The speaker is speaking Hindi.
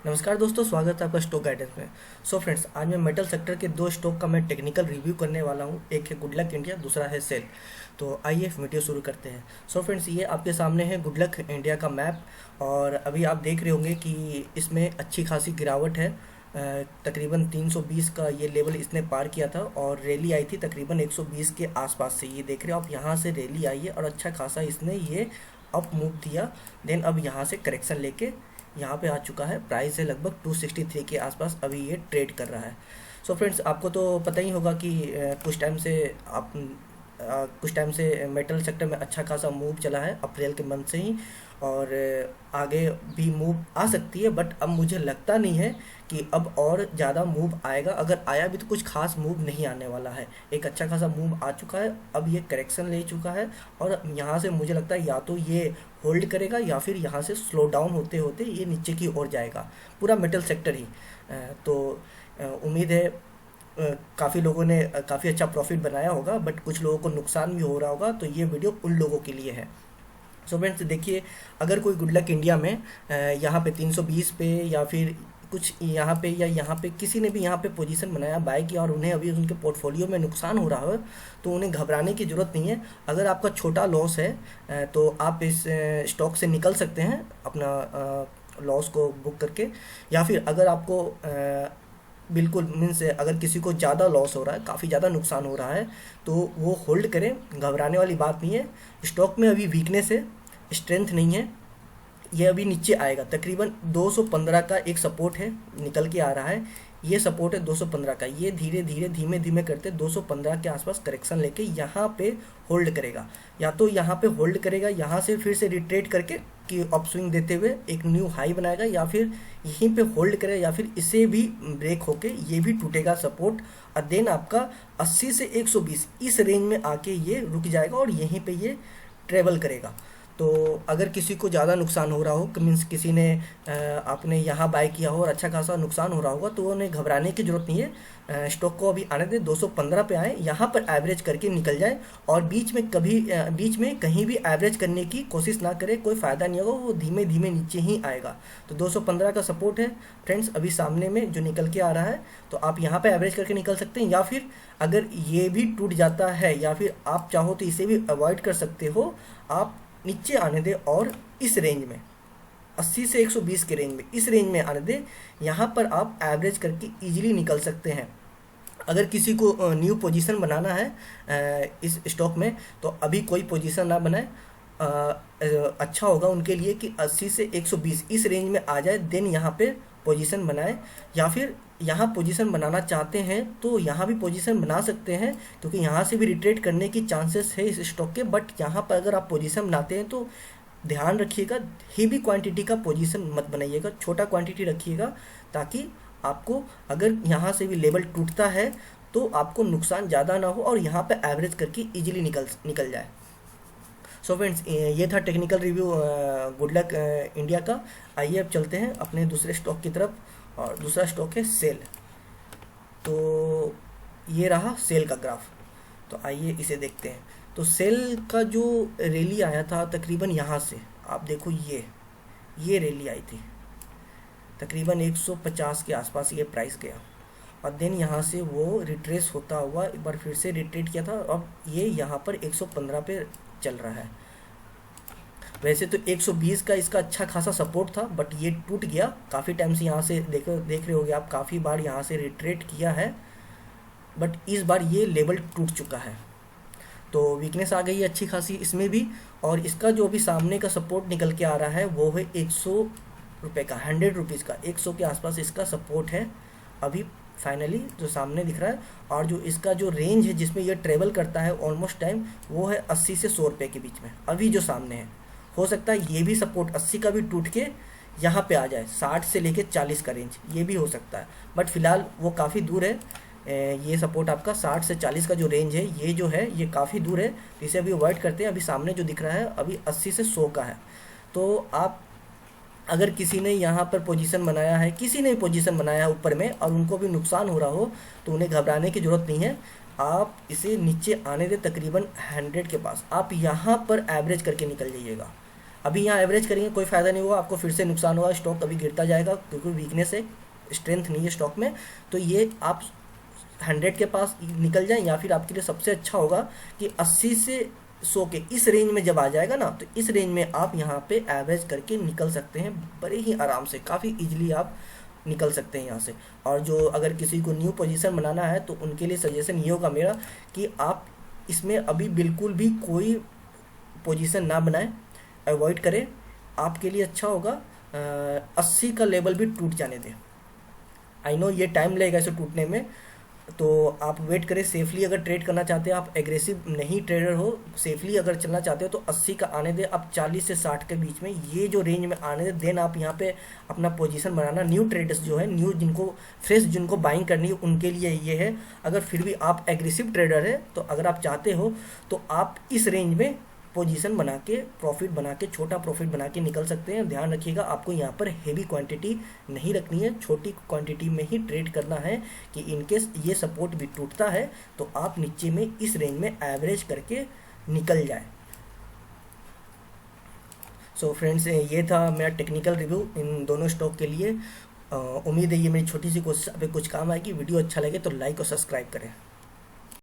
नमस्कार दोस्तों, स्वागत है आपका स्टॉक गाइडेंस में। सो फ्रेंड्स, आज मैं मेटल सेक्टर के दो स्टॉक का मैं टेक्निकल रिव्यू करने वाला हूं। एक है गुडलक इंडिया, दूसरा है सेल। तो आइए वीडियो शुरू करते हैं। सो फ्रेंड्स, ये आपके सामने है गुडलक इंडिया का मैप। और अभी आप देख रहे होंगे कि इसमें अच्छी खासी गिरावट है। तकरीबन 320 का ये लेवल इसने पार किया था और रैली आई थी तकरीबन 120 के आसपास से। ये देख रहे हो आप, यहाँ से रैली आई है और अच्छा खासा इसने ये अप मूव दिया। देन अब यहाँ से करेक्शन लेके यहाँ पे आ चुका है। प्राइस है लगभग 263 के आसपास, अभी ये ट्रेड कर रहा है। सो फ्रेंड्स, आपको तो पता ही होगा कि कुछ टाइम से मेटल सेक्टर में अच्छा खासा मूव चला है अप्रैल के मंथ से ही। और आगे भी मूव आ सकती है, बट अब मुझे लगता नहीं है कि अब और ज़्यादा मूव आएगा। अगर आया भी तो कुछ खास मूव नहीं आने वाला है। एक अच्छा खासा मूव आ चुका है, अब ये करेक्शन ले चुका है और यहाँ से मुझे लगता है या तो ये होल्ड करेगा या फिर यहाँ से स्लो डाउन होते होते ये नीचे की ओर जाएगा, पूरा मेटल सेक्टर ही। तो उम्मीद है काफ़ी लोगों ने काफ़ी अच्छा प्रॉफिट बनाया होगा, बट कुछ लोगों को नुकसान भी हो रहा होगा। तो ये वीडियो उन लोगों के लिए है। सो फ्रेंड्स देखिए, अगर कोई गुडलक इंडिया में यहाँ पे 320 पे या फिर कुछ यहाँ पे या यहाँ पे किसी ने भी यहाँ पे पोजीशन बनाया बाय किया और उन्हें अभी उनके पोर्टफोलियो में नुकसान हो रहा है, तो उन्हें घबराने की ज़रूरत नहीं है। अगर आपका छोटा लॉस है तो आप इस स्टॉक से निकल सकते हैं अपना लॉस को बुक करके। या फिर अगर आपको बिल्कुल मीन्स अगर किसी को ज़्यादा लॉस हो रहा है, काफ़ी ज़्यादा नुकसान हो रहा है, तो वो होल्ड करें। घबराने वाली बात नहीं है। स्टॉक में अभी वीकनेस है, स्ट्रेंथ नहीं है। ये अभी नीचे आएगा। तकरीबन 215 का एक सपोर्ट है, निकल के आ रहा है। ये सपोर्ट है 215 का। ये धीरे धीरे धीमे धीमे करते 215 के आसपास करेक्शन लेके यहाँ पे होल्ड करेगा। या तो यहाँ पे होल्ड करेगा, यहाँ से फिर से रिट्रेट करके कि अपस्विंग देते हुए एक न्यू हाई बनाएगा, या फिर यहीं पे होल्ड करेगा, या फिर इसे भी ब्रेक होके ये भी टूटेगा सपोर्ट। और देन आपका 80 से 120 इस रेंज में आके ये रुक जाएगा और यहीं पे ये ट्रेवल करेगा। तो अगर किसी को ज़्यादा नुकसान हो रहा हो, मीन्स किसी ने आपने यहाँ बाय किया हो और अच्छा खासा नुकसान हो रहा होगा, तो उन्हें घबराने की ज़रूरत नहीं है। स्टॉक को अभी आने दें, 215 पे आए, यहाँ पर एवरेज करके निकल जाए। और बीच में कहीं भी एवरेज करने की कोशिश ना करे, कोई फ़ायदा नहीं होगा। वो धीमे धीमे नीचे ही आएगा। तो 215 का सपोर्ट है फ्रेंड्स अभी सामने में जो निकल के आ रहा है। तो आप यहाँ पर एवरेज करके निकल सकते हैं, या फिर अगर ये भी टूट जाता है या फिर आप चाहो तो इसे भी अवॉइड कर सकते हो। आप नीचे आने दे और इस रेंज में 80 से 120 के रेंज में, इस रेंज में आने दे। यहाँ पर आप एवरेज करके इजीली निकल सकते हैं। अगर किसी को न्यू पोजीशन बनाना है इस स्टॉक में, तो अभी कोई पोजीशन ना बनाए। अच्छा होगा उनके लिए कि 80 से 120 इस रेंज में आ जाए, देन यहाँ पे पोजीशन बनाए। या फिर यहाँ पोजीशन बनाना चाहते हैं तो यहाँ भी पोजीशन बना सकते हैं, क्योंकि यहाँ से भी रिट्रेट करने की चांसेस है इस स्टॉक के। बट यहाँ पर अगर आप पोजीशन बनाते हैं तो ध्यान रखिएगा, हेवी क्वांटिटी का पोजीशन मत बनाइएगा, छोटा क्वांटिटी रखिएगा, ताकि आपको अगर यहाँ से भी लेवल टूटता है तो आपको नुकसान ज़्यादा ना हो और यहाँ पे एवरेज करके इजीली निकल जाए। सो फ्रेंड्स, ये था टेक्निकल रिव्यू गुडलक इंडिया का। आइए अब चलते हैं अपने दूसरे स्टॉक की तरफ, और दूसरा स्टॉक है सेल। तो ये रहा सेल का ग्राफ। तो आइए इसे देखते हैं। तो सेल का जो रैली आया था तकरीबन यहाँ से, आप देखो ये रैली आई थी तकरीबन 150 के आसपास ये प्राइस गया, और देन यहाँ से वो रिट्रेस होता हुआ एक बार फिर से रिट्रेट किया था। अब ये यहाँ पर 115 पे चल रहा है। वैसे तो 120 का इसका अच्छा खासा सपोर्ट था, बट ये टूट गया। काफ़ी टाइम से यहाँ से देख रहे होगे आप, काफ़ी बार यहाँ से रिट्रेट किया है, बट इस बार ये लेवल टूट चुका है। तो वीकनेस आ गई है अच्छी खासी इसमें भी। और इसका जो अभी सामने का सपोर्ट निकल के आ रहा है वो है 100 रुपये का, 100 रुपीज़ का, 100 के आसपास इसका सपोर्ट है अभी फाइनली जो सामने दिख रहा है। और जो इसका जो रेंज है जिसमें ये ट्रेवल करता है ऑलमोस्ट टाइम, वो है 80 से 100 रुपये के बीच में अभी जो सामने है। हो सकता है ये भी सपोर्ट 80 का भी टूट के यहाँ पे आ जाए, 60 से लेके 40 का रेंज, ये भी हो सकता है। बट फिलहाल वो काफ़ी दूर है। ये सपोर्ट आपका 60 से 40 का जो रेंज है, ये जो है ये काफ़ी दूर है, तो इसे अभी अवॉइड करते हैं। अभी सामने जो दिख रहा है अभी 80 से 100 का है। तो आप अगर किसी ने यहाँ पर पोजीशन बनाया है, किसी ने पोजीशन बनाया है ऊपर में और उनको भी नुकसान हो रहा हो, तो उन्हें घबराने की ज़रूरत नहीं है। आप इसे नीचे आने दें तकरीबन 100 के पास, आप यहाँ पर एवरेज करके निकल जाइएगा। अभी यहाँ एवरेज करेंगे कोई फ़ायदा नहीं होगा, आपको फिर से नुकसान होगा, स्टॉक अभी गिरता जाएगा क्योंकि वीकनेस है, स्ट्रेंथ नहीं है स्टॉक में। तो ये आप 100 के पास निकल जाएं, या फिर आपके लिए सबसे अच्छा होगा कि 80 से 100 के इस रेंज में जब आ जाएगा ना, तो इस रेंज में आप यहाँ पे एवरेज करके निकल सकते हैं बड़े ही आराम से, काफ़ी इजीली आप निकल सकते हैं यहाँ से। और जो अगर किसी को न्यू पोजीशन बनाना है तो उनके लिए सजेशन ये होगा मेरा कि आप इसमें अभी बिल्कुल भी कोई पोजीशन ना बनाएं, अवॉइड करें, आपके लिए अच्छा होगा। 80 का लेवल भी टूट जाने दें। आई नो ये टाइम लगेगा इसे टूटने में, तो आप वेट करें सेफली। अगर ट्रेड करना चाहते हैं, आप एग्रेसिव नहीं ट्रेडर हो, सेफली अगर चलना चाहते हो तो 80 का आने दें। अब 40 से 60 के बीच में ये जो रेंज में आने दें, देन आप यहाँ पे अपना पोजीशन बनाना। न्यू ट्रेडर्स जो है, न्यू जिनको फ्रेश जिनको बाइंग करनी है उनके लिए ये है। अगर फिर भी आप एग्रेसिव ट्रेडर है तो अगर आप चाहते हो तो आप इस रेंज में पोजीशन बना के, प्रॉफिट बना के, छोटा प्रॉफिट बना के निकल सकते हैं। ध्यान रखिएगा आपको यहाँ पर हेवी क्वांटिटी नहीं रखनी है, छोटी क्वांटिटी में ही ट्रेड करना है कि इनकेस ये सपोर्ट भी टूटता है तो आप नीचे में इस रेंज में एवरेज करके निकल जाए। सो फ्रेंड्स, ये था मेरा टेक्निकल रिव्यू इन दोनों स्टॉक के लिए। उम्मीद है ये मेरी छोटी सी कोशिश पे कुछ काम आएगी। वीडियो अच्छा लगे तो लाइक और सब्सक्राइब करें।